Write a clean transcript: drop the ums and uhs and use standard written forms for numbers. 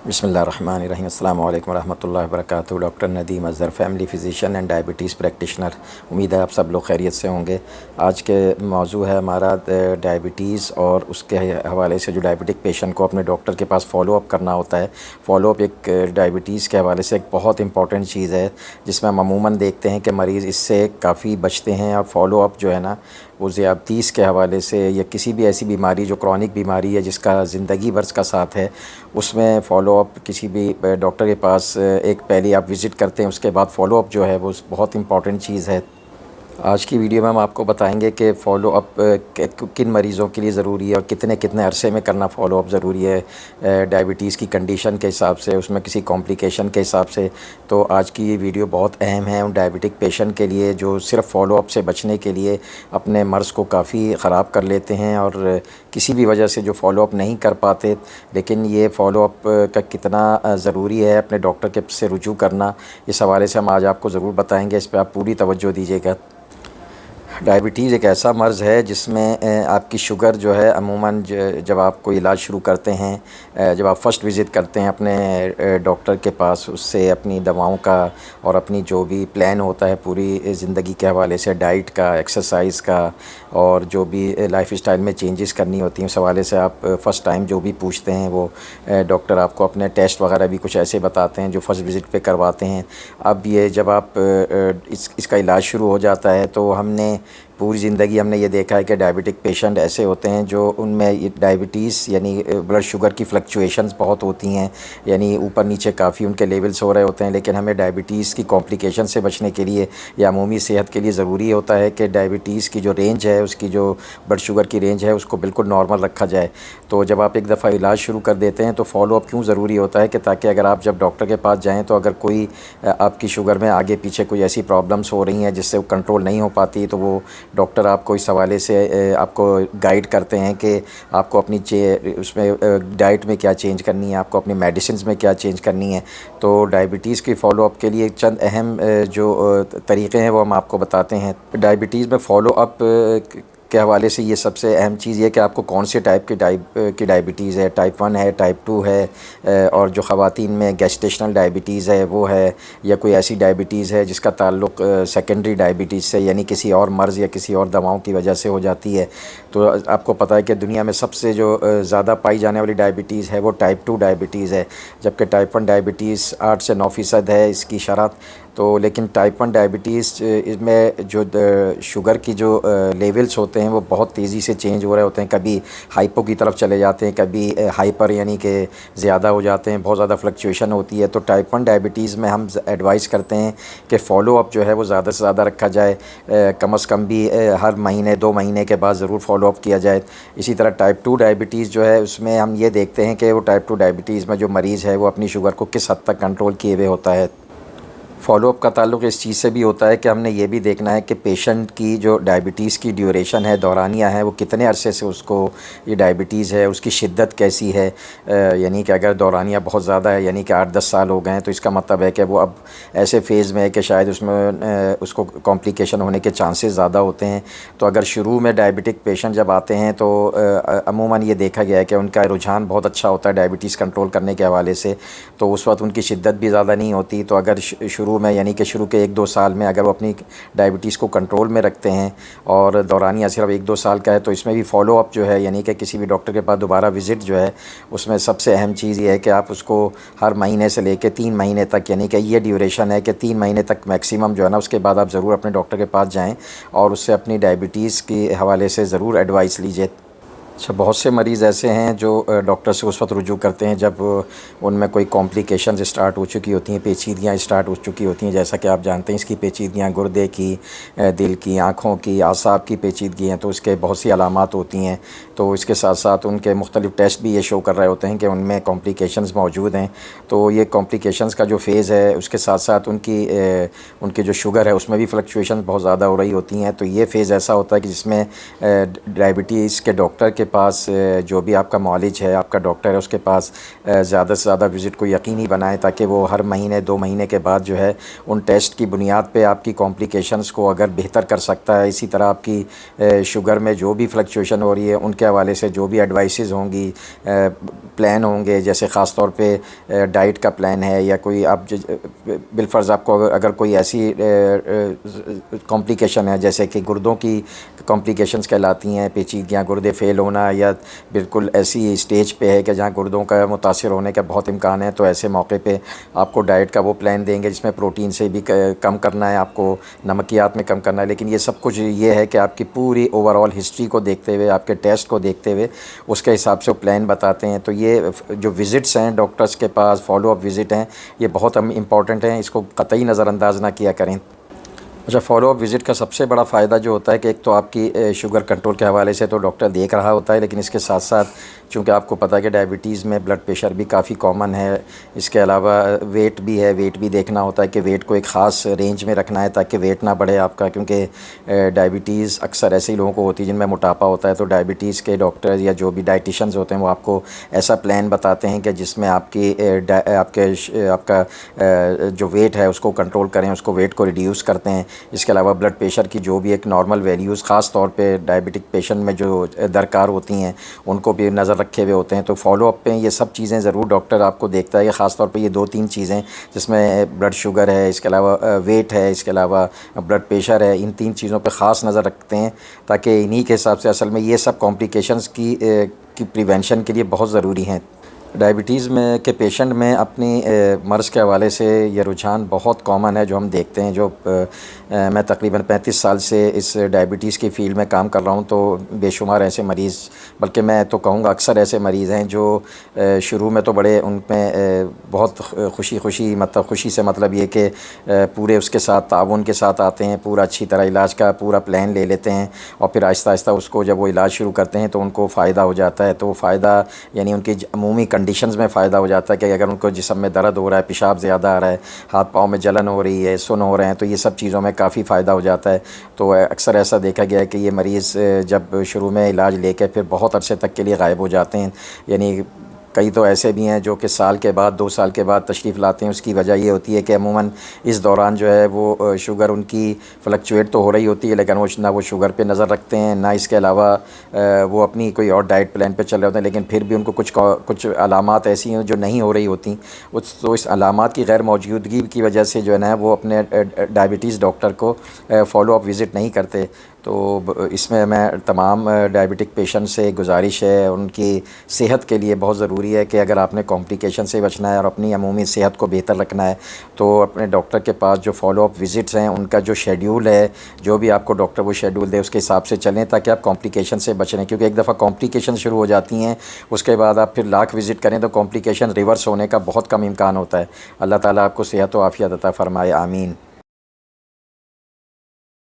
बिस्मिल्लाहिर्रहमानिर्रहीम। अस्सलाम वालेकुम रहमतुल्लाहि व बरकातहू। Doctor Nadeem Azhar, family physician and diabetes practitioner. उम्मीद है आप सब लोग खैरियत से होंगे। आज के मौजू है हमारा डायबिटीज़ और उसके हवाले से जो डायबिटिक पेशेंट को अपने डॉक्टर के पास फ़ॉलो अप करना होता है। फ़ॉलो अप एक डायबिटीज़ के हवाले से एक बहुत इंपॉर्टेंट चीज़ है, जिसमें हम अमूमन देखते हैं कि मरीज़ इससे काफ़ी बचते हैं। और फ़ॉलो अप जो है ना, वो ज़ियादतीस के हवाले से या किसी भी ऐसी बीमारी जो क्रॉनिक बीमारी है जिसका ज़िंदगी भर का साथ है, उसमें फ़ॉलो अप किसी भी डॉक्टर के पास एक पहले आप विज़िट करते हैं, उसके बाद फ़ॉलो अप जो है वो बहुत इंपॉर्टेंट चीज़ है। आज की वीडियो में हम आपको बताएंगे कि फ़ॉलो अप किन मरीज़ों के लिए ज़रूरी है और कितने कितने अरसे में करना फ़ॉलो अप ज़रूरी है डायबिटीज़ की कंडीशन के हिसाब से, उसमें किसी कॉम्प्लिकेशन के हिसाब से। तो आज की ये वीडियो बहुत अहम है उन डायबिटिक पेशेंट के लिए जो सिर्फ़ फ़ॉलो अप से बचने के लिए अपने मर्ज़ को काफ़ी ख़राब कर लेते हैं और किसी भी वजह से जो फ़ॉलो अप नहीं कर पाते। लेकिन ये फ़ॉलो अप का कितना ज़रूरी है अपने डॉक्टर के से रुजू करना, इस हवाले से हम आज आपको ज़रूर बताएँगे। इस पर आप पूरी तवज्जो दीजिएगा। डायबिटीज़ एक ऐसा मर्ज़ है जिसमें आपकी शुगर जो है अमूमन जब आप कोई इलाज शुरू करते हैं, जब आप फ़र्स्ट विज़िट करते हैं अपने डॉक्टर के पास, उससे अपनी दवाओं का और अपनी जो भी प्लान होता है पूरी ज़िंदगी के हवाले से, डाइट का, एक्सरसाइज का और जो भी लाइफ स्टाइल में चेंजेस करनी होती हैं, उस हवाले से आप फ़र्स्ट टाइम जो भी पूछते हैं वो डॉक्टर आपको अपने टेस्ट वगैरह भी कुछ ऐसे बताते हैं जो फ़र्स्ट विज़िट पे करवाते हैं। अब ये जब आप इसका इलाज शुरू हो जाता है तो हमने पूरी ज़िंदगी हमने ये देखा है कि डायबिटिक पेशेंट ऐसे होते हैं जो उनमें ये डायबिटीज़ यानी ब्लड शुगर की फ्लक्चुएशंस बहुत होती हैं, यानी ऊपर नीचे काफ़ी उनके लेवल्स हो रहे होते हैं। लेकिन हमें डायबिटीज़ की कॉम्प्लिकेशन से बचने के लिए या अमूमी सेहत के लिए ज़रूरी होता है कि डायबिटीज़ की जो रेंज है, उसकी जो ब्लड शुगर की रेंज है, उसको बिल्कुल नॉर्मल रखा जाए। तो जब आप एक दफ़ा इलाज शुरू कर देते हैं तो फ़ॉलो अप क्यों ज़रूरी होता है कि ताकि अगर आप जब डॉक्टर के पास जाएँ तो अगर कोई आपकी शुगर में आगे पीछे कोई ऐसी प्रॉब्लम्स हो रही हैं जिससे वो कंट्रोल नहीं हो पाती, तो वो डॉक्टर आपको इस हवाले से आपको गाइड करते हैं कि आपको अपनी उसमें डाइट में क्या चेंज करनी है, आपको अपनी मेडिसिन्स में क्या चेंज करनी है। तो डायबिटीज़ की फ़ॉलो अप के लिए चंद अहम जो तरीक़े हैं वो हम आपको बताते हैं। डायबिटीज़ में फ़ॉलो अप के हवाले से ये सबसे अहम चीज़ ये कि आपको कौन से टाइप की डायबिटीज़ है, टाइप 1 है, टाइप 2 है, और जो ख़वातीन में गेस्टेशनल डायबिटीज़ है वो है, या कोई ऐसी डायबिटीज़ है जिसका ताल्लुक़ सेकेंडरी डायबिटीज़ से यानी किसी और मर्ज़ या किसी और दवाओं की वजह से हो जाती है। तो आपको पता है कि दुनिया में सबसे जो ज़्यादा पाई जाने वाली डायबिटीज़ है वो टाइप 2 डायबिटीज़ है, जबकि टाइप 1 डायबिटीज़ 8 से 9% है इसकी शरह। तो लेकिन टाइप 1 डायबिटीज़ इसमें जो शुगर की जो लेवल्स होते हैं वो बहुत तेज़ी से चेंज हो रहे होते हैं। कभी हाइपो की तरफ चले जाते हैं, कभी हाइपर यानी कि ज़्यादा हो जाते हैं, बहुत ज़्यादा फ्लक्चुएशन होती है। तो टाइप 1 डायबिटीज़ में हम एडवाइस करते हैं कि फ़ॉलो अप जो है वो ज़्यादा से ज़्यादा रखा जाए, कम से कम भी हर महीने 2 महीने के बाद ज़रूर फ़ॉलो अप किया जाए। इसी तरह टाइप 2 डायबिटीज़ जो है उसमें हम ये देखते हैं कि वो टाइप 2 डायबिटीज़ में जो मरीज़ है वो अपनी शुगर को किस हद तक कंट्रोल किए हुए होता है। फ़ॉलो अप का ताल्लुक़ इस चीज़ से भी होता है कि हमने ये भी देखना है कि पेशेंट की जो डायबिटीज़ की ड्यूरेशन है, दौरानिया है, वो कितने अरसे से उसको ये डायबिटीज़ है, उसकी शिद्दत कैसी है। यानी कि अगर दौरानिया बहुत ज़्यादा है, यानी कि 8-10 साल हो गए हैं, तो इसका मतलब है कि वो अब ऐसे फ़ेज़ में है कि शायद उसमें उसको कॉम्प्लिकेशन होने के चांसेस ज़्यादा होते हैं। तो अगर शुरू में डायबिटिक पेशेंट जब आते हैं तो अमूमन ये देखा गया है कि उनका रुझान बहुत अच्छा होता है डायबिटीज़ कंट्रोल करने के हवाले से, तो उस वक्त उनकी शिद्दत भी ज़्यादा नहीं होती। तो अगर शुरू में यानी कि शुरू के 1-2 साल में अगर वो अपनी डायबिटीज़ को कंट्रोल में रखते हैं और दौरानिया सिर्फ 1-2 साल का है, तो इसमें भी फ़ॉलो अप जो है यानी कि किसी भी डॉक्टर के पास दोबारा विज़िट जो है, उसमें सबसे अहम चीज़ ये है कि आप उसको हर महीने से लेकर 3 महीने तक, यानी कि ये ड्यूरेशन है कि 3 महीने तक मैक्सिमम जो है ना, उसके बाद आप ज़रूर अपने डॉक्टर के पास जाएँ और उससे अपनी डायबिटीज़ के हवाले से ज़रूर एडवाइस लीजिए। अच्छा, बहुत से मरीज़ ऐसे हैं जो डॉक्टर से उस वक्त रुजू करते हैं जब उनमें कोई कॉम्प्लिकेशंस स्टार्ट हो चुकी होती हैं, पेचीदगियाँ स्टार्ट हो चुकी होती हैं। जैसा कि आप जानते हैं इसकी पेचीदगियाँ गुर्दे की, दिल की, आँखों की, आसाब की पेचीदगी हैं, तो इसके बहुत सी अलामात होती हैं। तो इसके साथ साथ उनके मुख्तलिफ़ टेस्ट भी ये शो कर रहे होते हैं कि उनमें कॉम्प्लिकेशंस मौजूद हैं। तो ये कॉम्प्लिकेशंस का जो फ़ेज़ है उसके साथ साथ उनकी जो शुगर है उसमें भी फ्लक्चुएशन बहुत ज़्यादा हो रही होती हैं। तो ये फ़ेज़ ऐसा होता है कि जिसमें डायबिटीज़ के डॉक्टर के پاس جو بھی آپ کا معالج ہے، آپ کا ڈاکٹر ہے، اس کے پاس زیادہ سے زیادہ وزٹ کو یقینی بنائیں، تاکہ وہ ہر مہینے 2 مہینے کے بعد جو ہے ان ٹیسٹ کی بنیاد پہ آپ کی کمپلیکیشنز کو اگر بہتر کر سکتا ہے. اسی طرح آپ کی شوگر میں جو بھی فلکچویشن ہو رہی ہے ان کے حوالے سے جو بھی ایڈوائسز ہوں گی، پلان ہوں گے، جیسے خاص طور پہ ڈائٹ کا پلان ہے، یا کوئی آپ بالفرض آپ کو اگر کوئی ایسی کمپلیکیشن ہے جیسے کہ گردوں کی کمپلیکیشنز کہلاتی ہیں، پیچیدگیاں، گردے فیل ہونا، یا بالکل ایسی اسٹیج پہ ہے کہ جہاں گردوں کا متاثر ہونے کا بہت امکان ہے، تو ایسے موقع پہ آپ کو ڈائٹ کا وہ پلان دیں گے جس میں پروٹین سے بھی کم کرنا ہے، آپ کو نمکیات میں کم کرنا ہے. لیکن یہ سب کچھ یہ ہے کہ آپ کی پوری اوور آل ہسٹری کو دیکھتے ہوئے، آپ کے ٹیسٹ کو دیکھتے ہوئے اس کے حساب سے وہ پلان بتاتے ہیں. تو یہ جو وزٹس ہیں ڈاکٹرز کے پاس، فالو اپ وزٹ ہیں، یہ بہت امپورٹنٹ ہیں، اس کو قطعی نظر انداز نہ کیا کریں. اچھا، فالو اپ وزٹ کا سب سے بڑا فائدہ جو ہوتا ہے کہ ایک تو آپ کی شوگر کنٹرول کے حوالے سے تو ڈاکٹر دیکھ رہا ہوتا ہے، لیکن اس کے ساتھ ساتھ چونکہ آپ کو پتہ ہے کہ ڈائبٹیز میں بلڈ پریشر بھی کافی کامن ہے، اس کے علاوہ ویٹ بھی ہے، ویٹ بھی دیکھنا ہوتا ہے کہ ویٹ کو ایک خاص رینج میں رکھنا ہے تاکہ ویٹ نہ بڑھے آپ کا، کیونکہ ڈائبٹیز اکثر ایسے ہی لوگوں کو ہوتی ہے جن میں موٹاپا ہوتا ہے. تو ڈائبٹیز کے ڈاکٹر یا جو بھی ڈائٹیشنز ہوتے ہیں وہ آپ کو ایسا پلان بتاتے ہیں کہ جس میں آپ کا جو ویٹ ہے اس کو کنٹرول کریں، اس کو ویٹ کو ریڈیوس کرتے ہیں. اس کے علاوہ بلڈ پریشر کی جو بھی ایک نارمل ویلیوز خاص طور پہ ڈائبٹک پیشنٹ میں جو درکار ہوتی ہیں ان کو بھی نظر رکھے ہوئے ہوتے ہیں. تو فالو اپ پہ یہ سب چیزیں ضرور ڈاکٹر آپ کو دیکھتا ہے، کہ خاص طور پہ یہ 2-3 چیزیں جس میں بلڈ شوگر ہے، اس کے علاوہ ویٹ ہے، اس کے علاوہ بلڈ پریشر ہے، ان 3 چیزوں پہ خاص نظر رکھتے ہیں، تاکہ انہی کے حساب سے اصل میں یہ سب کمپلیکیشنز کی پریونشن کے لیے بہت ضروری ہیں. ڈائبٹیز میں کے پیشنٹ میں اپنی مرض کے حوالے سے یہ رجحان بہت کامن ہے جو ہم دیکھتے ہیں. جو میں تقریباً 35 سال سے اس ڈائبٹیز کی فیلڈ میں کام کر رہا ہوں، تو بے شمار ایسے مریض، بلکہ میں تو کہوں گا اکثر ایسے مریض ہیں جو شروع میں تو بڑے ان میں بہت خوشی سے مطلب یہ کہ پورے اس کے ساتھ تعاون کے ساتھ آتے ہیں، پورا اچھی طرح علاج کا پورا پلان لے لیتے ہیں، اور پھر آہستہ آہستہ اس کو جب وہ علاج شروع کرتے ہیں تو ان کو فائدہ ہو جاتا ہے. تو فائدہ یعنی ان کی عمومی کنڈیشنز میں فائدہ ہو جاتا ہے، کہ اگر ان کو جسم میں درد ہو رہا ہے، پیشاب زیادہ آ رہا ہے، ہاتھ پاؤں میں جلن ہو رہی ہے، سن ہو رہے ہیں، تو یہ سب چیزوں میں کافی فائدہ ہو جاتا ہے. تو اکثر ایسا دیکھا گیا ہے کہ یہ مریض جب شروع میں علاج لے کے پھر بہت عرصے تک کے لیے غائب ہو جاتے ہیں. یعنی کئی تو ایسے بھی ہیں جو کہ سال کے بعد 2 سال کے بعد تشریف لاتے ہیں. اس کی وجہ یہ ہوتی ہے کہ عموماً اس دوران جو ہے وہ شوگر ان کی فلکچویٹ تو ہو رہی ہوتی ہے، لیکن نہ وہ شوگر پہ نظر رکھتے ہیں، نہ اس کے علاوہ وہ اپنی کوئی اور ڈائٹ پلان پہ چل رہے ہوتے ہیں. لیکن پھر بھی ان کو کچھ علامات ایسی ہیں جو نہیں ہو رہی ہوتی، تو اس علامات کی غیر موجودگی کی وجہ سے جو ہے نا وہ اپنے ڈائبٹیز ڈاکٹر کو فالو اپ وزٹ نہیں کرتے. تو اس میں تمام ڈائبٹک پیشنٹ سے گزارش ہے، ان کی صحت کے لیے بہت ضروری ہے کہ اگر آپ نے کمپلیکیشن سے بچنا ہے اور اپنی عمومی صحت کو بہتر رکھنا ہے تو اپنے ڈاکٹر کے پاس جو فالو اپ وزٹس ہیں ان کا جو شیڈیول ہے، جو بھی آپ کو ڈاکٹر وہ شیڈیول دے اس کے حساب سے چلیں، تاکہ آپ کمپلیکیشن سے بچ رہیں. کیونکہ ایک دفعہ کمپلیکیشن شروع ہو جاتی ہیں، اس کے بعد آپ پھر لاکھ وزٹ کریں تو کمپلیکیشن ریورس ہونے کا بہت کم امکان ہوتا ہے. اللہ تعالیٰ آپ کو صحت و عافیت عطا فرمائے، آمین.